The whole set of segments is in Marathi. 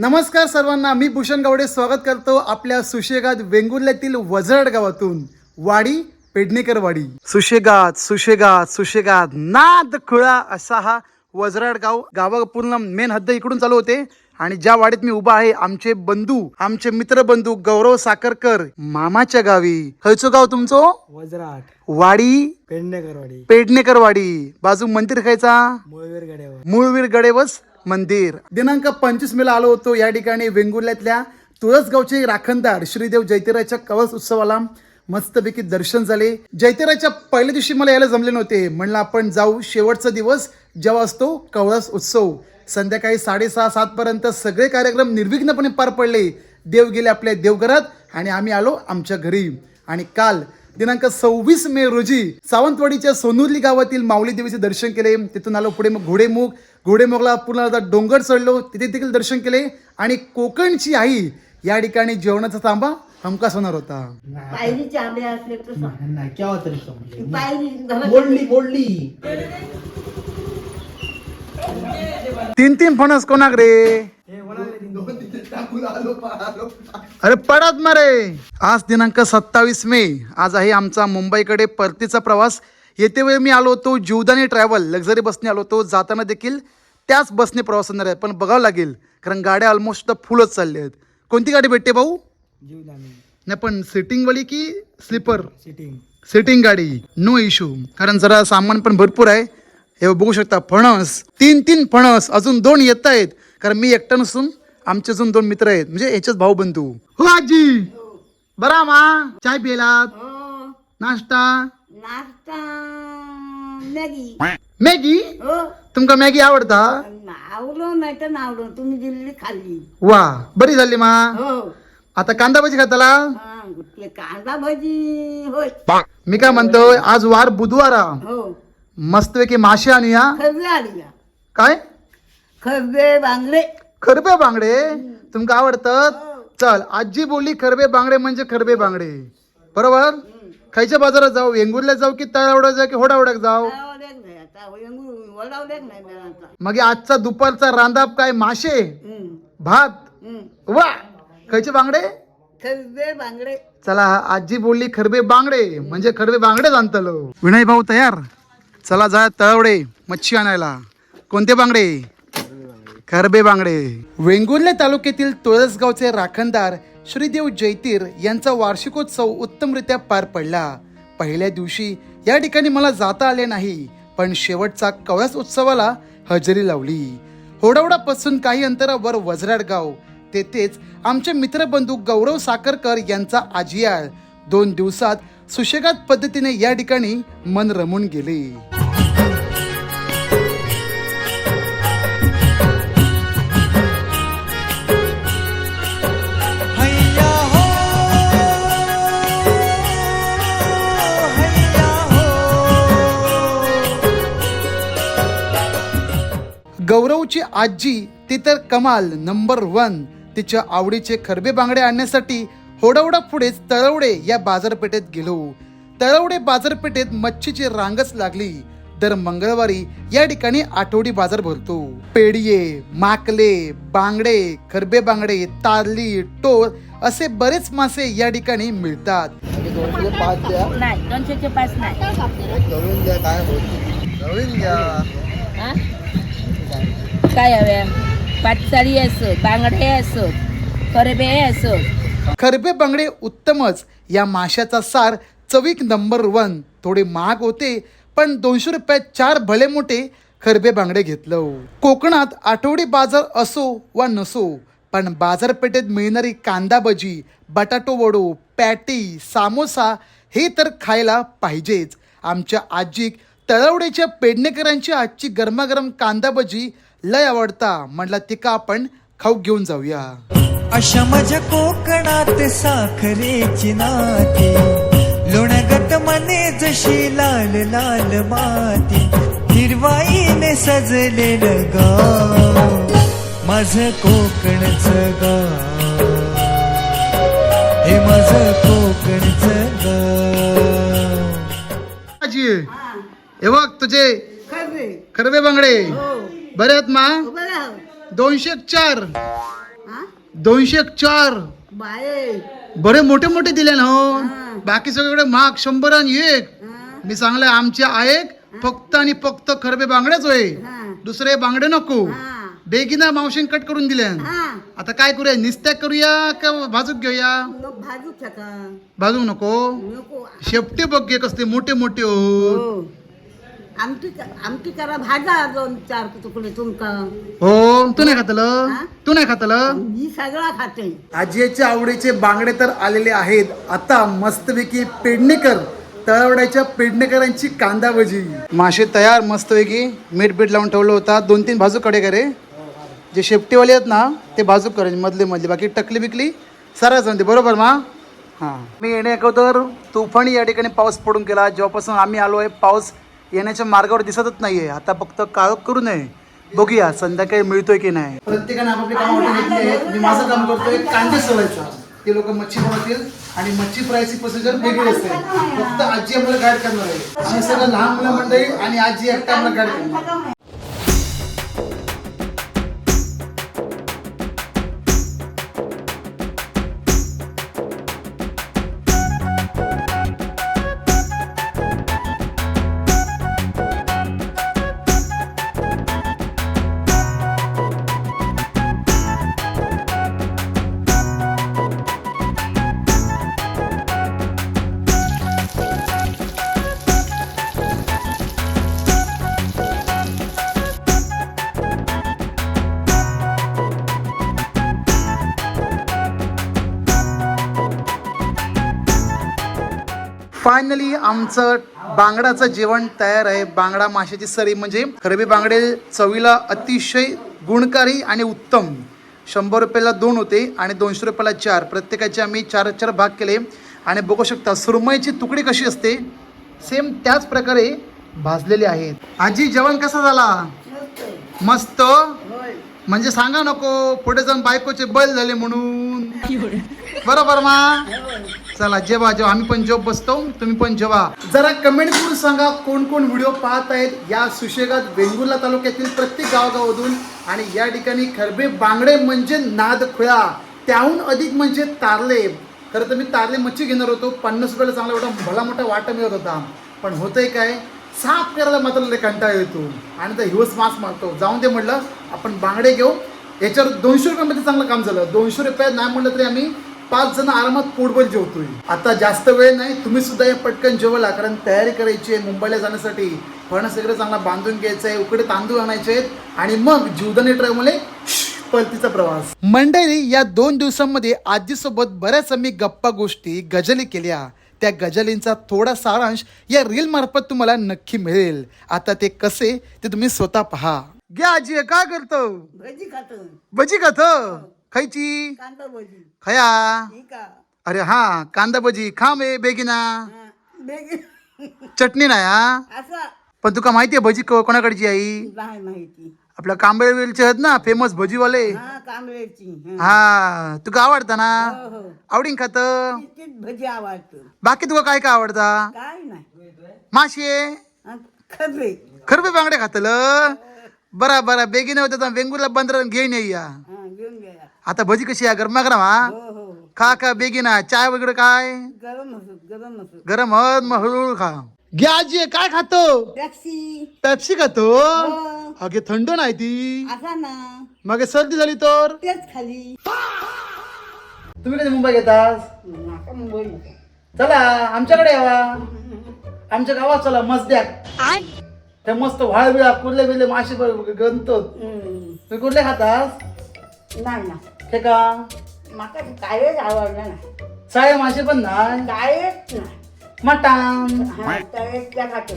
नमस्कार सर्वांना, मी भूषण गावडे स्वागत करतो आपल्या सुशेगात वेंगुर्ल्यातील वजरड गावातून. वाडी पेडणेकर वाडी. सुशेगात सुशेगात सुशेगात नाद खुळा असा हा वजरड गाव. गावा पूर्ण मेन हद्द इकडून चालू होते आणि ज्या वाडीत मी उभा आहे आमचे बंधू, आमचे मित्र बंधू गौरव साखरकर मामाच्या गावी. खयचो गाव तुमचं? वजराट वाडी पेडणेकरवाडी पेडणेकर वाडी. बाजू मंदिर खायचा मुळवीर गड्यावर मूळवीर गडेवस मंदिर. दिनांक 25 मेला आलो होतो या ठिकाणी वेंगुर्ल्यातल्या तुळसगावचे राखणदार श्रीदेव जयतेराच्या कवच उत्सवाला. मस्तपैकी दर्शन झाले. जयतेराच्या पहिल्या दिवशी मला यायला जमले नव्हते. म्हणलं आपण जाऊ. शेवटचा दिवस जेव्हा असतो कवळस उत्सव. संध्याकाळी 6:30-7 पर्यंत सगळे कार्यक्रम निर्विघ्नपणे पार पडले. देव गेले आपल्या देवघरात आणि आम्ही आलो आमच्या घरी. आणि काल दिनांक 26 मे रोजी सावंतवाडीच्या सोनुर्ली गावातील माऊली देवीचे दर्शन केले. तिथून आलो पुढे मग घोडेमुखला पूर्ण डोंगर चढलो, तिथे देखील दर्शन केले. आणि कोकणची आई या ठिकाणी जेवणाचा तांबा हमखास होणार होता. पायरीचे आंबे असले तर सांग. नाही केव्हा तरी समजले. पायरी बोलली 3 फणस कोणाक रे? अरे पडत मारे. आज दिनांक 27 मे. आज आहे आमचा मुंबईकडे परतीचा प्रवास. येते वेळी मी आलो होतो जीवदानी ट्रॅव्हल लक्झरी बसने आलो होतो. जाताना देखील त्याच बसने प्रवास होणार आहे, पण बघावं लागेल कारण गाड्या ऑलमोस्ट फुलच चालल्या आहेत. कोणती गाडी भेटते भाऊ? जीवदानी नाही पण सिटिंग वाली की स्लीपर? सिटिंग सिटिंग गाडी. नो इश्यू, कारण जरा सामान पण भरपूर आहे. हे बघू शकता फणस 3 फणस. अजून 2 येत आहेत कारण मी एकटा नसून आमचे अजून 2 मित्र आहेत, म्हणजे याच्याच भाऊ बंधू. हो आजी बरा मा चाय पिलात? हो नाश्ता नाश्ता मॅगी मॅगी. हो तुमका मॅगी आवडता? आवडलो नाही तर आवडलो. तुम्ही दिलेली खाल्ली. वा बरी झाली मा. हो आता कांदा भजी खाताला? हा, ते कांदा भजी होय. मी काय म्हणतोय, आज वार बुधवार हो मस्तपैकी मासे आणूया. खरबे आली का? काय खरबे बांगडे. खरबे बांगडे तुमका आवडतात? चल, आजी बोलली खरबे बांगडे म्हणजे खरबे बांगडे, बरोबर. खायच्या बाजारात जाऊ? वेंगुर्ल्यात जाऊ की तळावड्यात जाऊ की होडावड्यात जाऊ? वडावल्याक नाही आता वडावल्याक नाही मिळाला. मग आजचा दुपारचा रांधाप काय? मासे भात. वा खायचे बांगडे. खरबे बांगडे. चला, आजी बोलली खरबे बांगडे म्हणजे खरबे बांगडे आणतलो. विनय भाऊ तयार? चला जा तळवडे मच्छी आणायला. कोणते बांगडे? खरबे बांगडे. वेंगुर्ल्या तालुक्यातील तुळसगावचे राखणदार श्रीदेव जयतीर यांचा वार्षिकोत्सव उत्तमरित्या पार पडला. पहिल्या दिवशी या ठिकाणी मला जाता आले नाही, पण शेवटचा कवळस उत्सवाला हजेरी लावली. होडावडापासून काही अंतरावर वजराड गाव, तेथेच आमचे मित्रबंधू गौरव साखरकर यांचा आजियाळ. 2 दिवसात सुशेगात पद्धतीने या ठिकाणी मन रमून गेले. गौरवची आजी ती तर कमाल नंबर 1. तिच्या आवडीचे खरबे बांगडे आणण्यासाठी होडावडा पुढेच तळवडे या बाजारपेठेत गेलो. तळवडे बाजारपेठेत मच्छीची रांगच लागली. दर मंगळवारी या ठिकाणी आठवडी बाजार भरतो. पेडिये, माकले, बांगडे, खरबे बांगडे, तारली, टोळ असे बरेच मासे या ठिकाणी मिळतात. 205 द्या. नाही 205 नाही. गवळून द्या. काय गवळून द्या. हा? काय हव्या? पातसाळी असत, बांगडे असत, खरबे असत. खरबे बांगडे उत्तमच. या माशाचा सार चवीक नंबर 1. थोडे महाग होते, पण 200 रुपयात 4 भले मोठे खरबे बांगडे घेतलं. कोकणात आठवडी बाजार असो वा नसो, पण बाजारपेठेत मिळणारी कांदा भजी, बटाटो वडो, पॅटी, सामोसा हे तर खायला पाहिजेच. आमच्या आजीक तळवडेच्या पेडणेकरांची आजची गरमागरम कांदा भजी लय आवडता. म्हटलं तिका आपण खाऊ घेऊन जाऊया. अशा माझ्या कोकणात साखरेची नाती, लोणगट मने जशी लाल लाल माती, हिरवाईने सजलेलं गाव माझं कोकणचं गाव, हे माझं कोकणचं गाव. आजी हे बघ तुझे खरबे बांगडे हो बरे आहेत मा? बरं. 204. हा? 204 बाये बरे मोठे मोठे दिले ना हो हा. बाकी सगळीकडे महाग 100 आणि 1 हा, मी सांगलंय आमच्या आयक फक्त आणि फक्त खरबे बांगडेच होय हा, दुसरे बांगडे नको हा, बेगिना मावशीन कट करून दिले हा. आता काय करूया निस्त्या करूया का भाजूक घेऊया मग भाजू शका भाजू नको नको शेपटे बघ घे कसले मोठे मोठे हो हो आमटी करा भाजा 2-4 तुकडे तुमका हो तू नाही खातलं हा? तू नाही खातलं मी सगळा खाते आजीच्या आवडीचे बांगडे तर आलेले आहेत आता मस्तपैकी पेडणेकर तळवड्याच्या पेडणेकरांची कांदा भजी मासे तयार मस्तपैकी मीठ बीठ लावून ठेवलं होता 2-3 भाजू कडे करे जे शेपटीवाले आहेत ना ते बाजू करायचे मधले मधले बाकी टकली बिकली सरस म्हणते बरोबर मा हां मी येणे अगोदर तुफानी या ठिकाणी पाऊस पडून गेला जेव्हापासून आम्ही आलो आहे पाऊस येण्याच्या मार्गावर दिसतच नाहीये आता फक्त काळोख करू नये बघूया संध्याकाळी मिळतोय की नाही प्रत्येकाने आपापली काम वाटून घेतली आहेत मी माझं काम करतोय कांदे सोलायचा ते लोक मच्छी बनवतील आणि मच्छी फ्रायची प्रोसिजर वेगळी असते फक्त आजी आम्हाला गाईड करणार आहे आम्ही सगळं लहान मुलं मंडळी आणि आजी एकटा आम्हाला गाईड करणार फायनली आमचं बांगडाचं जेवण तयार आहे बांगडा माशाची सरी म्हणजे खरबी बांगडे चवीला अतिशय गुणकारी आणि उत्तम 100 रुपयाला 2 होते आणि 200 रुपयाला 4 प्रत्येकाचे आम्ही 4 भाग केले आणि बघू शकता सुरमईची तुकडी कशी असते सेम त्याच प्रकारे भाजलेली आहेत आजी जेवण कसं झाला मस्त म्हणजे सांगा नको पुढे जाऊन बायकोचे बैल झाले म्हणून बरोबर मा चला जेवा जेव्हा आम्ही पण जॉब बसतो तुम्ही पण जेवा जरा कमेंट करून सांगा कोण कोण व्हिडिओ पाहत आहेत या सुशेगात वेंगुर्ला तालुक्यातील प्रत्येक गावागावातून आणि या ठिकाणी खरबे बांगडे म्हणजे नादखुळा त्याहून अधिक म्हणजे तारले खरं तर मी तारले मच्छी घेणार होतो 50 रुपयाला चांगला एवढा भला मोठा वाटा मिळत होता पण होतंय काय साफ करायला मात्र लय कंटाळा येतो आणि तर हिवस मास मारतो जाऊन दे म्हटलं आपण बांगडे घेऊ याच्यावर 200 रुपयामध्ये चांगलं काम झालं 200 रुपयात नाही म्हटलं तरी आम्ही 5 जण आरामात पोटभर जेवतोय आता जास्त वेळ नाही तुम्ही सुद्धा या पटकन जेवला कारण तयारी करायची आहे मुंबईला जाण्यासाठी फणस वगैरे चांगला बांधून घ्यायचं आहे उकडे तांदूळ आणायचे आहेत आणि मग जीवदानी ट्रॅव्हलमध्ये परतीचा प्रवास मंडळी या 2 दिवसांमध्ये आजीसोबत बऱ्याच आम्ही गप्पा गोष्टी गजली केल्या त्या गजलींचा थोडा सारांश या रील मार्फत तुम्हाला नक्की मिळेल आता ते कसे ते तुम्ही स्वतः पहा घ्या आजी काय करतो भजी खातो भजी खात खायची कांदा भजी खया ठीक आहे अरे हा कांदा भजी खा मे बेगिना हा, बेगी चटणी नाही हा असं पण तुका माहितीये भजी कोणाकडची आई नाही माहिती आपल्या कांबळेवेलचे आहेत ना फेमस भजीवाले हा कांबळेची हा. हा तुका आवडता ना हो हो आवडीन खात तीच भजी आवडतो बाकी तुका काय काय आवडता काय नाही माशे हा, खबरे खरबे बांगडे खातलं बरा बरा बेगिने होतं तर वेंगुर्ला बंदर घेऊन येईया हा घेऊन घ्या आता भजी कशी आहे गरमागरम हा हो हो हो. खा का बेगिना चाय वगैरे काय गरम असो गरम असो गरम हत मग हळूहळू खा घ्या आजी काय खातो टॅक्सी पेप्सी खातो हो. अगे थंड नाही ती असा ना मग सर्दी झाली तर तेच खाली तुम्ही कधी मुंबई घेतात नाका मुंबई चला आमच्याकडे यावा आमच्या गावात चला मस्त द्या ते मस्त व्हाळ बिळा कुर्ले बिर्ले मासे गणतो तुम्ही कुठले खातात नाही ना हे का माका कायच आवडला ना साळे मासे पण नाही कायच ना मटण हा कायच त्या खातो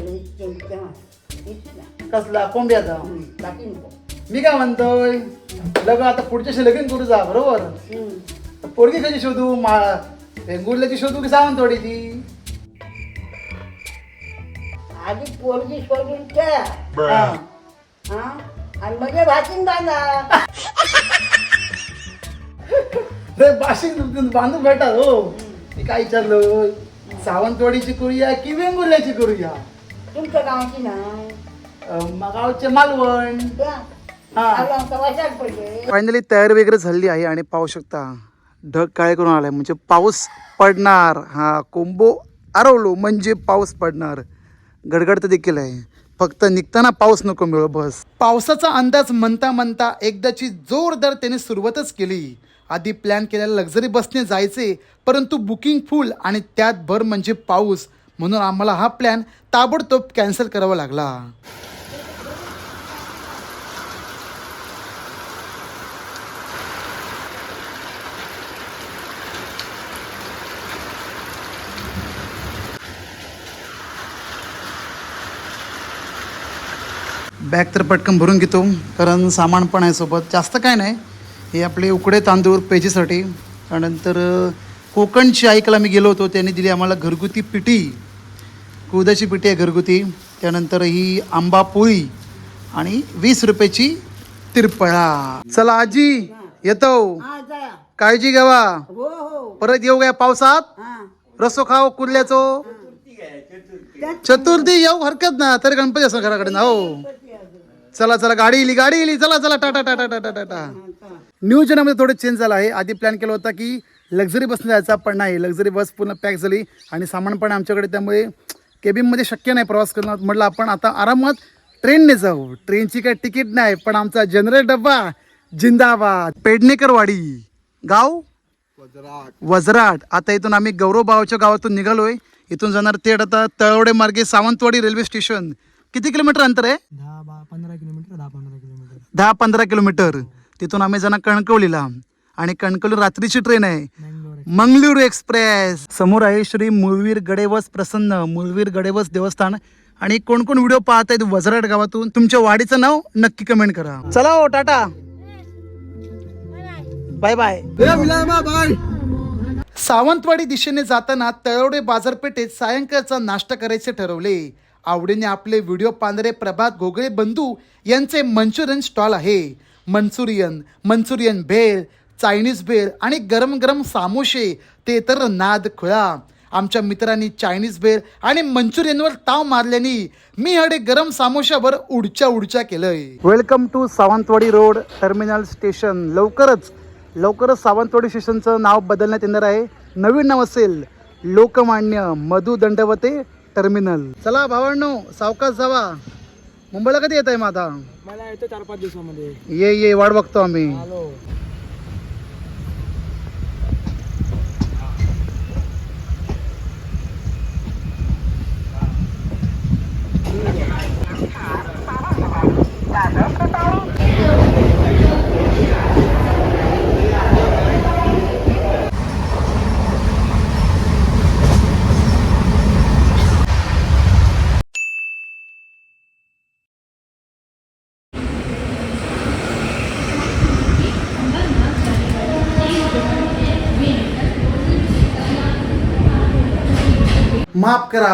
कसला कोंब्याचा बाकी नको मी काय म्हणतोय लग्न आता पुढच्याशी लगीन करू जा बरोबर पोरगी कशी शोधू वेंगुर्ल्याची शोधू की सावंतवाडीची आधी पोरगी शोधून ठेव हा. हा आणि म्हणजे भाषण बांधा रे बाशिंग बांधून भेटा हो मी काय विचारलं सावंतवाडीची करूया की वेंगुर्ल्याची करूया तुमच्या गावाची ना गावचे मालवण फायनली तयारी वगैरे झाली आहे आणि पाहू शकता ढग काळे करून आलाय म्हणजे पाऊस पडणार. हा कोंबो आरवलो म्हणजे पाऊस पडणार. गडगड तर देखील आहे, फक्त निघताना पाऊस नको मिळो बस. पावसाचा अंदाज म्हणता म्हणता एकदाची जोरदार त्याने सुरुवातच केली. आधी प्लॅन केलेला लक्झरी बसने जायचे, परंतु बुकिंग फुल आणि त्यात भर म्हणजे पाऊस, म्हणून आम्हाला हा प्लॅन ताबडतोब कॅन्सल करावा लागला. बॅग तर पटकन भरून घेतो, कारण सामान पण आहे सोबत. जास्त काय नाही, हे आपले उकडे तांदूळ पेजीसाठी. त्यानंतर कोकणची आईकला मी गेलो होतो, त्यांनी दिली आम्हाला घरगुती पिठी, कुदाची पिठी आहे घरगुती. त्यानंतर ही आंबा पोळी आणि 20 रुपयाची तिरपळा. चला आजी येतो, हा जा. काळजी घ्यावा. हो हो परत येऊ काय पावसात. हा रसो खाव कुर्ल्याचो. चतुर्थी येऊ हरकत ना, तरी गणपती असं घराकडे ना. हो चला चला, गाडी इली. चला चला, टाटा टाटा टाटा टाटा. नियोजनामध्ये थोडं चेंज झालं आहे. आधी प्लॅन केला होता की लक्झरी बसने जायचा, पण नाही, लक्झरी बस पूर्ण पॅक झाली आणि सामान पण आमच्याकडे, त्यामुळे केबिनमध्ये शक्य नाही प्रवास करणं. म्हटलं आपण आता आरामात ट्रेनने जाऊ. ट्रेनची काय तिकीट नाही, पण आमचा जनरल डब्बा जिंदाबाद. पेडणेकरवाडी गाव वजराट. आता इथून आम्ही गौरव भावाच्या गावातून निघालोय. इथून जाणार थेट आता तळवडे मार्गे सावंतवाडी रेल्वे स्टेशन. किती किलोमीटर अंतर आहे? 10-15 किलोमीटर. तिथून आम्ही जाणार कणकवलीला, आणि कणकवली रात्रीची ट्रेन आहे मंगळूर एक्सप्रेस. समोर आहे श्री मूळवीर गडेवस प्रसन्न मूळवीर गडेवस देवस्थान. आणि कोण कोण व्हिडिओ पाहत आहेत वजराट गावातून, तुमच्या वाडीचं नाव नक्की कमेंट करा. चला हो, टाटा बाय बाय. सावंतवाडी दिशेने जाताना तळवडे बाजारपेठेत सायंकाळचा नाश्ता करायचे ठरवले. आवडीने आपले व्हिडिओ पाहणारे प्रभात घोगळे बंधू यांचे मंचुरियन स्टॉल आहे. मंचुरियन भेळ, चायनीज भेळ आणि गरम गरम सामोसे, ते तर नाद खुळा. आमच्या मित्रांनी चायनीज भेळ आणि मंचुरियनवर ताव मारल्याने मी हडे गरम सामोशावर उडच्या केलंय. Welcome to Sawantwadi road terminal station. लवकरच सावंतवाडी स्टेशनचं नाव बदलण्यात येणार आहे. नवीन नाव असेल लोकमान्य मधु दंडवते टर्मिनल. चला भावांनो, सावकाश जावा. मुंबईला कधी येत आहे मग आता? मला येतो 4-5 दिवसामध्ये. ये वाट बघतो आम्ही.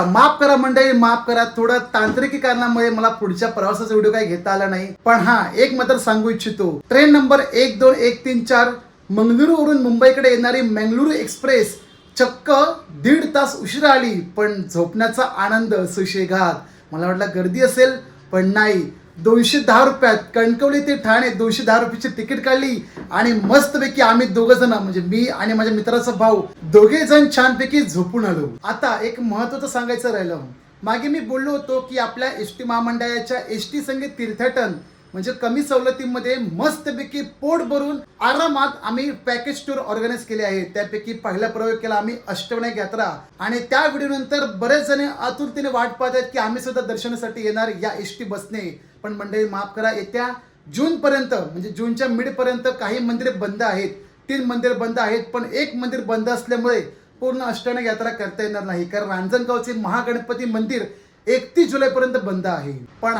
माफ करा मंडळी, माफ करा. थोडं तांत्रिक कारणामुळे मला पुढच्या प्रवासाचा व्हिडिओ काही घेता आला नाही. पण हा एक मात्र सांगू इच्छितो, ट्रेन नंबर 12134 मंगळुरूवरून मुंबईकडे येणारी मंगळुरू एक्सप्रेस चक्क 1.5 तास उशिरा आली. पण झोपण्याचा आनंद सुशेगात. मला वाटलं गर्दी असेल, पण नाही. 210 रुपयात कणकवली ते ठाणे 210 रुपयाची तिकीट काढली आणि मस्तपैकी आम्ही दोघं जण, म्हणजे मी आणि माझ्या मित्राचा भाऊ, दोघे जण छानपैकी झोपून आलो. आता एक महत्त्वाचं सांगायचं राहिलं. मागे मी बोललो होतो की आपल्या एसटी महामंडळाच्या एसटी संगीत तीर्थाटन म्हणजे कमी सवलतीमध्ये मस्तपैकी पोट भरून आरामात आम्ही पॅकेज टूर ऑर्गनाईज केले आहे. त्यापैकी पहिला प्रयोग केला आम्ही अष्टविनायक यात्रा, आणि त्या व्हिडिओ नंतर बरेच जण आतुरतेने वाट पाहत आहेत की आम्ही सुद्धा दर्शनासाठी येणार या एसटी बसने. पण मंडळी माफ करा, येत्या जून पर्यंत म्हणजे जूनच्या मिड पर्यंत काही मंदिरे बंद आहेत. 3 मंदिर बंद आहेत, पण एक मंदिर बंद असल्यामुळे पूर्ण अष्टविनायक यात्रा करता येणार नाही. कारण रांजणगावचे महागणपती मंदिर 31 जुलैपर्यंत बंद आहे. पण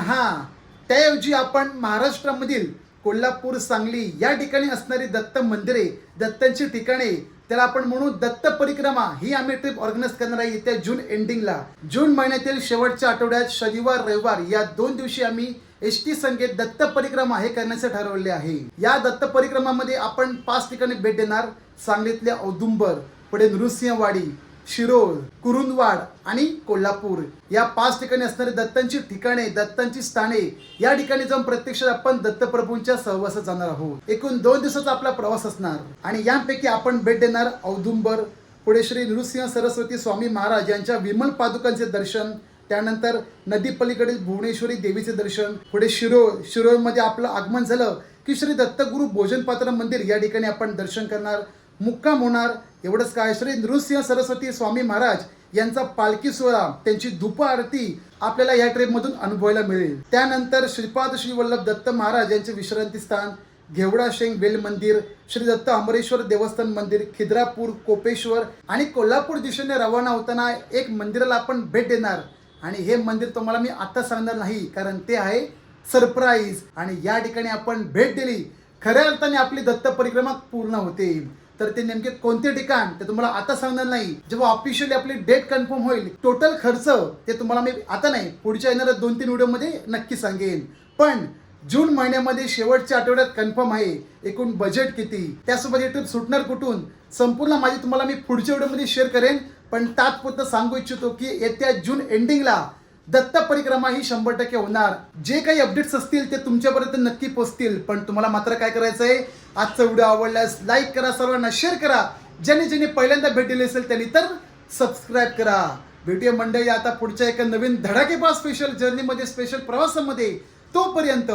त्याऐवजी आपण महाराष्ट्रामधील कोल्हापूर, सांगली या ठिकाणी असणारी दत्त मंदिरे, दत्तांची ठिकाणे, त्याला आपण म्हणू दत्त परिक्रमा, ही आम्ही ट्रिप ऑर्गनाईज करणार आहे येत्या जून एंडिंगला. जून महिन्यातील शेवटच्या आठवड्यात शनिवार रविवार या 2 दिवशी आम्ही एसटी संगीत दत्त परिक्रमा हे करण्याचे ठरवले आहे. या दत्त परिक्रमामध्ये आपण 5 ठिकाणी भेट देणार. सांगलीतल्या औदुंबर, पुढे नृसिंहवाडी, शिरोळ, कुरुंदवाड आणि कोल्हापूर या 5 ठिकाणी असणारे दत्तांची ठिकाणे, दत्तांची स्थाने या ठिकाणी जाऊन प्रत्यक्षात आपण दत्तप्रभूंच्या सहवासात जाणार आहोत. एकूण 2 दिवसाचा आपला प्रवास असणार आणि यापैकी आपण भेट देणार औदुंबर, पुढे श्री नृसिंह सरस्वती स्वामी महाराज यांच्या विमल पादुकांचे दर्शन, त्यानंतर नदी पलीकडील भुवनेश्वरी देवीचे दर्शन, पुढे शिरोळमध्ये आपलं आगमन झालं की श्री दत्तगुरु भोजनपात्र मंदिर या ठिकाणी आपण दर्शन करणार, मुक्काम होणार. एवढंच काय, श्री नृसिंह सरस्वती स्वामी महाराज यांचा पालखी सोहळा, त्यांची धूप आरती आपल्याला या ट्रेनमधून अनुभवायला मिळेल. त्यानंतर श्रीपाद श्री वल्लभ दत्त महाराज यांचे विश्रांती स्थान, घेवडा शेंग वेल मंदिर, श्री दत्त अमरेश्वर देवस्थान मंदिर, खिद्रापूर, कोपेश्वर आणि कोल्हापूर दिशेने रवाना होताना एक मंदिराला आपण भेट देणार आणि हे मंदिर तुम्हाला मी आता सांगणार नाही, कारण ते आहे सरप्राईज. आणि या ठिकाणी आपण भेट दिली खऱ्या अर्थाने आपली दत्त परिक्रमा पूर्ण होते. तर ते नेमके कोणते ठिकाण ते तुम्हाला आता सांगणार नाही, जेव्हा ऑफिशियली आपली डेट कन्फर्म होईल. टोटल खर्च ते तुम्हाला मी आता नाही, पुढच्या येणाऱ्या 2-3 व्हिडिओमध्ये नक्की सांगेन. पण जून महिन्यामध्ये शेवटच्या आठवड्यात कन्फर्म आहे. एकूण बजेट किती, त्यासोबत ही ट्रिप सुटणार कुठून, संपूर्ण माहिती तुम्हाला मी पुढच्या व्हिडिओमध्ये शेअर करेन. पण तात्पुरतं सांगू इच्छितो की येत्या जून एंडिंगला दत्त परिक्रमा ही 100% होणार. जे काही अपडेट्स असतील ते तुमच्यापर्यंत नक्की पोहोचतील. पण तुम्हाला मात्र काय करायचं आहे, आजचा व्हिडिओ आवडल्यास लाईक करा, सर्वांना शेअर करा. ज्यांनी पहिल्यांदा भेट दिली असेल त्यांनी तर सबस्क्राईब करा. भेटूया मंडळी आता पुढच्या एका नवीन धडाकेबाज स्पेशल जर्नीमध्ये, स्पेशल प्रवासामध्ये. तोपर्यंत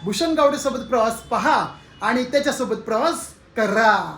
भूषण गावडे सोबत प्रवास पहा आणि त्याच्यासोबत प्रवास करा.